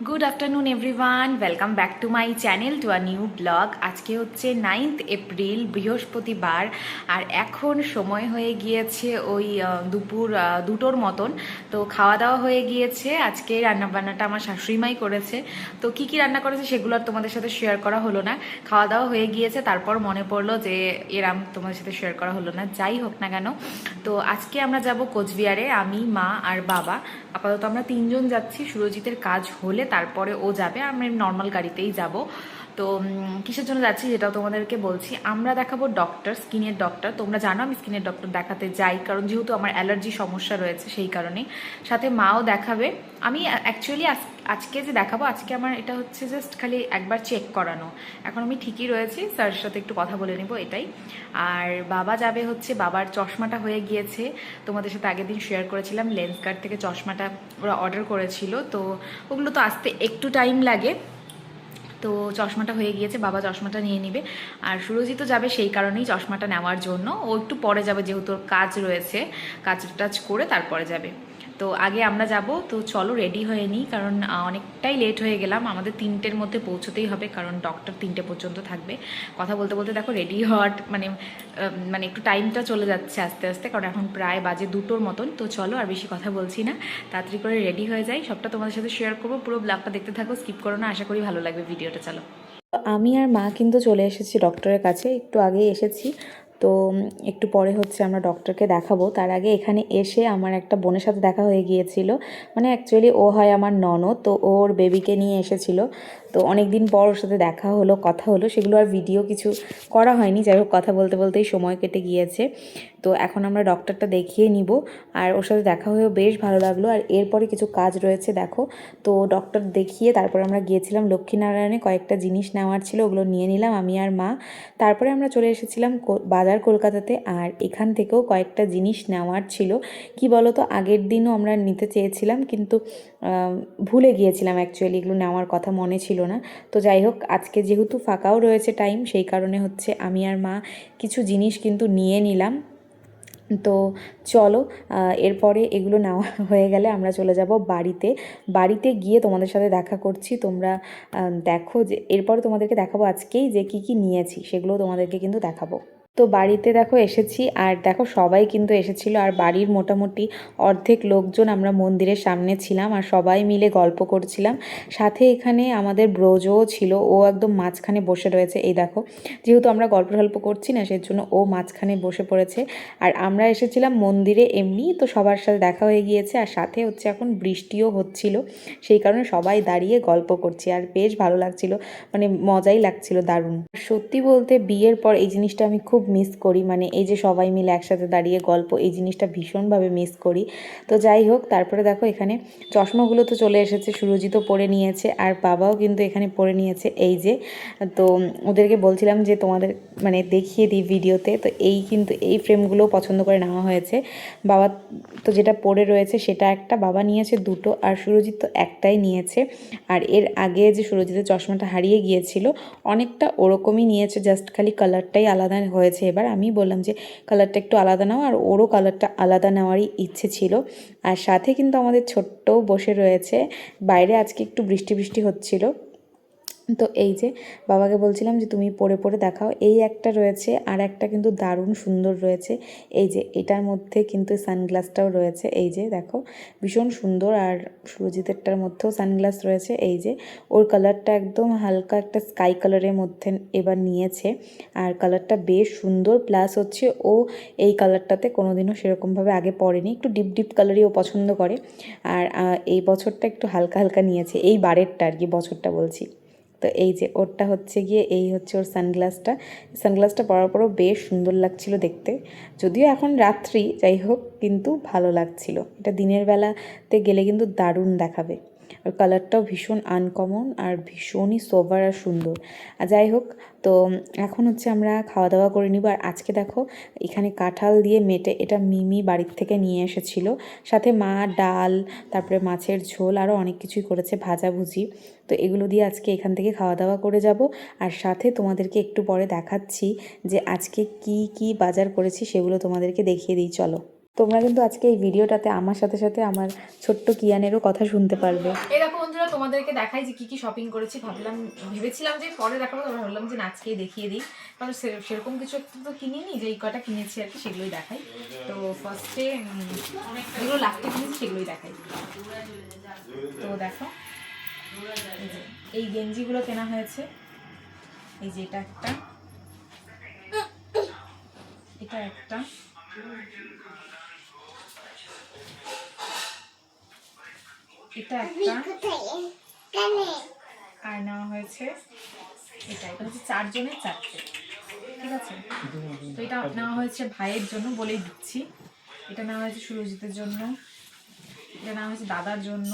Good afternoon everyone, welcome back to my channel to a new blog. আজকে হচ্ছে 9th April, বৃহস্পতিবার। আর এখন সময় হয়ে গিয়েছে ওই দুপুর 2টোর মতন। তো খাওয়া দাওয়া হয়ে গিয়েছে। আজকে রান্নাবান্নাটা আমার শাশুড়িমাই করেছে। তো কি কি রান্না করেছে সেগুলো আর তোমাদের সাথে শেয়ার করা হলো না। খাওয়া দাওয়া হয়ে গিয়েছে, তারপর মনে পড়লো যে এরাম তোমাদের সাথে শেয়ার করা হলো না। যাই হোক না কেন, তো আজকে আমরা যাব কোচবিহারে, আমি, মা আর বাবা। আপাতত আমরা তিনজন যাচ্ছি। সুরজিতের কাজ হলে তারপরে ও যাবে, আমরা নর্মাল গাড়িতেই যাব। তো কিসের জন্য যাচ্ছি যেটাও তোমাদেরকে বলছি। আমরা দেখাবো ডক্টর, স্কিনের ডক্টর। তোমরা জানো আমি স্কিনের ডক্টর দেখাতে যাই, কারণ যেহেতু আমার অ্যালার্জি সমস্যা রয়েছে সেই কারণে। সাথে মাও দেখাবে। আমি অ্যাকচুয়ালি আজকে যে দেখাবো, আজকে আমার এটা হচ্ছে জাস্ট খালি একবার চেক করানো। এখন আমি ঠিকই রয়েছি, স্যারের সাথে একটু কথা বলে নেবো, এটাই। আর বাবা যাবে হচ্ছে, বাবার চশমাটা হয়ে গিয়েছে। তোমাদের সাথে আগের দিন শেয়ার করেছিলাম, লেন্সকার্ট থেকে চশমাটা ওরা অর্ডার করেছিল। তো ওগুলো তো আসতে একটু টাইম লাগে। তো চশমাটা হয়ে গিয়েছে, বাবা চশমাটা নিয়ে নিবে। আর সুরজিৎও যাবে সেই কারণেই, চশমাটা নেওয়ার জন্য। ও একটু পরে যাবে, যেহেতু ওর কাজ রয়েছে, কাজ টাজ করে তারপরে যাবে। তো আগে আমরা যাব। তো চলো রেডি হয়ে নিই, কারণ অনেকটাই লেট হয়ে গেলাম। আমাদের 3টের মধ্যে পৌঁছতেই হবে, কারণ ডক্টর 3টে পর্যন্ত থাকবে। কথা বলতে বলতে দেখো রেডি হওয়ার মানে একটু টাইমটা চলে যাচ্ছে আস্তে আস্তে, কারণ এখন প্রায় বাজে 2টোর মতন। তো চলো আর বেশি কথা বলছি না, তাড়াতাড়ি করে রেডি হয়ে যাই। সবটা তোমাদের সাথে শেয়ার করবো, পুরো ব্লগটা দেখতে থাকো, স্কিপ করো না। আশা করি ভালো লাগবে ভিডিওটা। চলো। আমি আর মা কিন্তু চলে এসেছি ডক্টরের কাছে, একটু আগেই এসেছি। তো একটু পরে হচ্ছে আমরা ডক্টরকে দেখাবো। তার আগে এখানে এসে আমার একটা বোনের সাথে দেখা হয়ে গিয়েছিল। মানে অ্যাকচুয়ালি ও হয় আমার ননদ, তো ওর বেবিকে নিয়ে এসেছিল। তো অনেক দিন পর ওর সাথে দেখা হলো, কথা হলো। সেগুলো আর ভিডিও কিছু করা হয়নি। যাই হোক, কথা বলতে বলতেই সময় কেটে গিয়েছে। তো এখন আমরা ডক্টরটা দেখিয়ে নিব। আর ওর সাথে দেখা হয়েও বেশ ভালো লাগলো। আর এরপরে কিছু কাজ রয়েছে দেখো। তো ডক্টর দেখিয়ে তারপরে আমরা গিয়েছিলাম লক্ষ্মীনারায়ণে, কয়েকটা জিনিস নেওয়ার ছিল, ওগুলো নিয়ে নিলাম আমি আর মা। তারপরে আমরা চলে এসেছিলাম বাজার কলকাতাতে। আর এখান থেকেও কয়েকটা জিনিস নেওয়ার ছিল। কি বলো তো, আগের দিনও আমরা নিতে চেয়েছিলাম, কিন্তু ভুলে গিয়েছিলাম। অ্যাকচুয়ালি এগুলো নেওয়ার কথা মনে ছিল না। তো যাই হোক, আজকে যেহেতু ফাঁকাও রয়েছে টাইম, সেই কারণে হচ্ছে আমি আর মা কিছু জিনিস কিন্তু নিয়ে নিলাম। তো চলো, এরপরে এগুলো নেওয়া হয়ে গেলে আমরা চলে যাব বাড়িতে। বাড়িতে গিয়ে তোমাদের সাথে দেখা করছি। তোমরা দেখো যে এরপরে তোমাদেরকে দেখাবো আজকেই যে কি কি নিয়েছি, সেগুলো তোমাদেরকে কিন্তু দেখাবো। তো বাড়িতে দেখো এসেছি, আর দেখো সবাই কিন্তু এসেছিলো। আর বাড়ির মোটামুটি অর্ধেক লোকজন আমরা মন্দিরের সামনে ছিলাম, আর সবাই মিলে গল্প করছিলাম। সাথে এখানে আমাদের ব্রজও ছিল, ও একদম মাঝখানে বসে রয়েছে। এই দেখো, যেহেতু আমরা গল্প করছি না, সেই জন্য ও মাঝখানে বসে পড়েছে। আর আমরা এসেছিলাম মন্দিরে এমনি, তো সবার সাথে দেখা হয়ে গিয়েছে। আর সাথে হচ্ছে এখন বৃষ্টিও হচ্ছিল, সেই কারণে সবাই দাঁড়িয়ে গল্প করছি। আর বেশ ভালো লাগছিল, মানে মজাই লাগছিল, দারুণ। সত্যি বলতে বিয়ের পর এই জিনিসটা আমি খুব মিস করি, মানে এই যে সবাই মিলে একসাথে দাঁড়িয়ে গল্প, এই জিনিসটা ভীষণভাবে মিস করি। তো যাই হোক, তারপরে দেখো এখানে চশমাগুলো তো চলে এসেছে, সুরজিতও পরে নিয়েছে, আর বাবাও কিন্তু এখানে পরে নিয়েছে। এই যে, তো ওদেরকে বলছিলাম যে তোমাদের মানে দেখিয়ে দিই ভিডিওতে। তো এই কিন্তু এই ফ্রেমগুলোও পছন্দ করে নেওয়া হয়েছে। বাবা তো যেটা পরে রয়েছে সেটা একটা, বাবা নিয়েছে দুটো, আর সুরজিৎ তো একটাই নিয়েছে। আর এর আগে যে সুরজিতের চশমাটা হারিয়ে গিয়েছিল, অনেকটা ওরকমই নিয়েছে, জাস্ট খালি কালারটাই আলাদা হয়েছে। এবার আমি বললাম যে কালারটা একটু আলাদা নাও, আর ওরও কালারটা আলাদা নেওয়ারই ইচ্ছে ছিল। আর সাথে কিন্তু আমাদের ছোট্টও বসে রয়েছে। বাইরে আজকে একটু বৃষ্টি বৃষ্টি হচ্ছিল। তো এই যে বাবাকে বলছিলাম যে তুমি পরে পরে দেখাও। এই একটা রয়েছে, আর একটা কিন্তু দারুণ সুন্দর রয়েছে। এই যে এটার মধ্যে কিন্তু সানগ্লাসটাও রয়েছে, এই যে দেখো ভীষণ সুন্দর। আর সুরজিতেরটার মধ্যেও সানগ্লাস রয়েছে। এই যে ওর কালারটা একদম হালকা একটা স্কাই কালারের মধ্যে এবার নিয়েছে, আর কালারটা বেশ সুন্দর। প্লাস হচ্ছে ও এই কালারটাতে কোনোদিনও সেরকমভাবে আগে পরেনি, একটু ডিপ ডিপ কালারই ও পছন্দ করে। আর এই বছরটা একটু হালকা হালকা নিয়েছে, এই বারেরটা আর কি, বছরটা বলছি। তো এই যে ওরটা হচ্ছে গিয়ে, এই হচ্ছে ওর সানগ্লাসটা। সানগ্লাসটা পরার পরও বেশ সুন্দর লাগছিল দেখতে, যদিও এখন রাত্রি, যাই হোক কিন্তু ভালো লাগছিল। এটা দিনের বেলাতে গেলে কিন্তু দারুণ দেখাবে। আর কালারটাও ভীষণ আনকমন, আর ভীষণই সোবার আর সুন্দর। আর যাই হোক, তো এখন হচ্ছে আমরা খাওয়া দাওয়া করে নিব। আর আজকে দেখো এখানে কাঁঠাল দিয়ে মেটে, এটা মিমি বাড়ির থেকে নিয়ে এসেছিল। সাথে মা ডাল, তারপরে মাছের ঝোল, আরও অনেক কিছুই করেছে, ভাজাভুজি। তো এগুলো দিয়ে আজকে এখান থেকে খাওয়া দাওয়া করে যাব। আর সাথে তোমাদেরকে একটু পরে দেখাচ্ছি যে আজকে কি কি বাজার করেছি, সেগুলো তোমাদেরকে দেখিয়ে দিই, চলো। তোমরা কিন্তু আজকে এই ভিডিওটাতে আমার সাথে সাথে আমার ছোট্ট কিয়ানেরও কথা শুনতে পারবে। এই দেখো বন্ধুরা, তোমাদেরকে দেখাই যে কি কি শপিং করেছি। ভেবেছিলাম যে পরে দেখাবো, তবে ভাবলাম যে আজকেই দেখিয়ে দিই, কারণ সেরকম কিছু একটা তো কিনিনি, যে এই কটা কিনেছি আর কি সেগুলোই দেখাই। তো ফার্স্টে যেগুলো লাস্টে কিনেছি সেগুলোই দেখাই। তো দেখো, এই গেঞ্জিগুলো কেনা হয়েছে। এই যে এটা একটা, এটা একটা, এটা একটা, আর নেওয়া হয়েছে এটা হচ্ছে 4 জনের 4টে, ঠিক আছে। তো এটা নেওয়া হয়েছে ভাইয়ের জন্য বলেই দিচ্ছি। এটা নেওয়া হয়েছে সুরজিতের জন্য, এটা নেওয়া হয়েছে দাদার জন্য,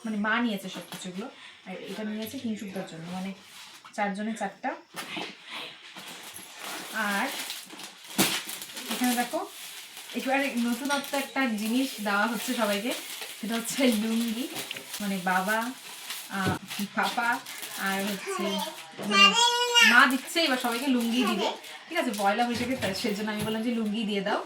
মানে মা নিয়েছে সব কিছুগুলো। আর এটা নিয়েছে হিংসুকদার জন্য, মানে 4 জনের 4টা। আর এখানে দেখো, এবারে নতুনত্ব একটা জিনিস দেওয়া হচ্ছে সবাইকে, সেটা হচ্ছে লুঙ্গি। মানে বাবা, পাপা আর হচ্ছে মানে মা দিচ্ছে, এবার সবাইকে লুঙ্গি দিবে, ঠিক আছে, পয়লা বৈশাখে। সেজন্য আমি বললাম যে লুঙ্গি দিয়ে দাও।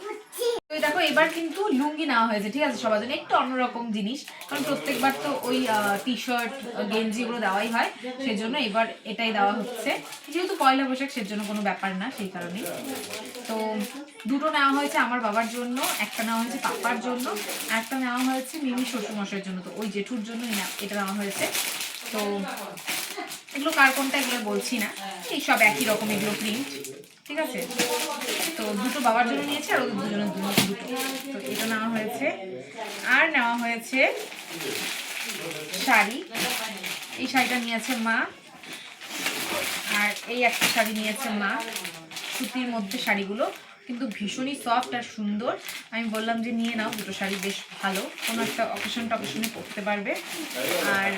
তো দেখো এবার কিন্তু লুঙ্গি নেওয়া হয়েছে, ঠিক আছে, সবার জন্য একটু অন্যরকম জিনিস, কারণ প্রত্যেকবার তো ওই টি শার্ট গেঞ্জি এগুলো দেওয়াই হয়, সেজন্য এবার এটাই দেওয়া হচ্ছে, যেহেতু পয়লা বৈশাখ সেজন্য কোনো ব্যাপার না, সেই কারণেই। তো দুটো নেওয়া হয়েছে আমার বাবার জন্য, একটা নেওয়া হয়েছে পাপার জন্য, আর একটা নেওয়া হয়েছে মিমি শ্বশুরমশাইয়ের জন্য। তো ওই জেঠুর জন্য এটা নেওয়া হয়েছে। তো এগুলো কার কোনটা এগুলো বলছি না, এই সব একই রকম, এগুলো প্রিন্ট, ঠিক আছে। তো দুটো বাবার জন্য নিয়েছে আর ওদের দুজনের জন্য দুটো। তো এটা নেওয়া হয়েছে। আর নেওয়া হয়েছে শাড়ি, এই শাড়িটা নিয়েছে মা। আর এই একটা শাড়ি নিয়েছে মা, সুতির মধ্যে শাড়িগুলো কিন্তু ভীষণই সফট আর সুন্দর। আমি বললাম যে নিয়ে নাও, দুটো শাড়ি বেশ ভালো, কোনো একটা অকেশনে পরতে পারবে। আর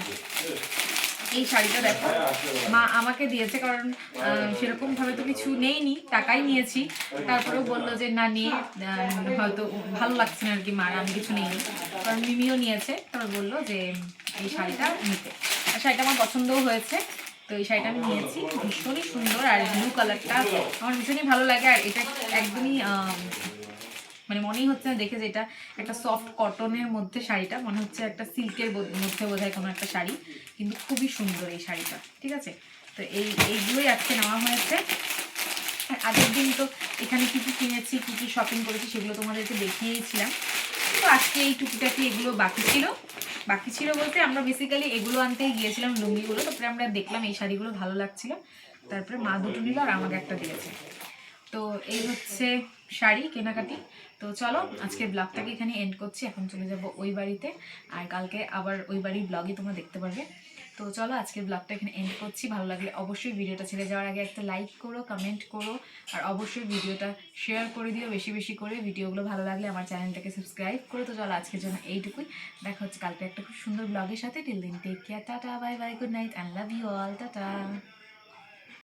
এই শাড়িটা দেখো, মা আমাকে দিয়েছে, কারণ সেরকমভাবে তো কিছু নেইনি, টাকাই নিয়েছি। তারপরেও বললো যে না নিয়ে, হয়তো ভালো লাগছে না আর কি মার, আমি কিছু নিইনি, কারণ মিমিও নিয়েছে। তারপর বললো যে এই শাড়িটা নিতে, আর শাড়িটা আমার পছন্দও হয়েছে। তো এই শাড়িটা আমি নিয়েছি, ভীষণই সুন্দর, আর ব্লু কালারটা আমার ভীষণই ভালো লাগে। আর এটা একদমই মানে মনেই হচ্ছে না দেখে যে এটা একটা সফট কটনের মধ্যে শাড়িটা, মনে হচ্ছে একটা সিল্কের মধ্যে বোধহয় কোনো একটা শাড়ি, কিন্তু খুবই সুন্দর এই শাড়িটা, ঠিক আছে। তো এইগুলোই আজকে নেওয়া হয়েছে। আর আগের দিন তো এখানে কী কী কিনেছি, কী কী শপিং করেছি সেগুলো তোমাদেরকে দেখিয়েছিলাম। তো আজকে এই টুকিটাকি এগুলো বাকি ছিল বলতে আমরা বেসিক্যালি এগুলো আনতেই গিয়েছিলাম, লুঙ্গিগুলো। তারপরে আমরা দেখলাম এই শাড়িগুলো ভালো লাগছিল, তারপরে মা দুটো নিল আর আমাকে একটা দিয়েছে। তো এই হচ্ছে শাড়ি কেনাকাটি। তো চলো আজকের ব্লগটাকে এখানে এন্ড করছি, এখন চলে যাব ওই বাড়িতে, আর কালকে আবার ওই বাড়ির ব্লগই তোমরা দেখতে পারবে। তো চলো আজকের ব্লগটা এখানে এন্ড করছি। ভালো লাগলে অবশ্যই ভিডিওটা ছেড়ে যাওয়ার আগে একটা লাইক করো, কমেন্ট করো, আর অবশ্যই ভিডিওটা শেয়ার করে দিও বেশি বেশি করে। ভিডিওগুলো ভালো লাগলে আমার চ্যানেলটাকে সাবস্ক্রাইব করো। তো চলো আজকের জন্য এইটুকুই, দেখা হচ্ছে কালকে একটা খুব সুন্দর ব্লগের সাথে। Till then take care, tata, bye bye, good night, and love you all, tata.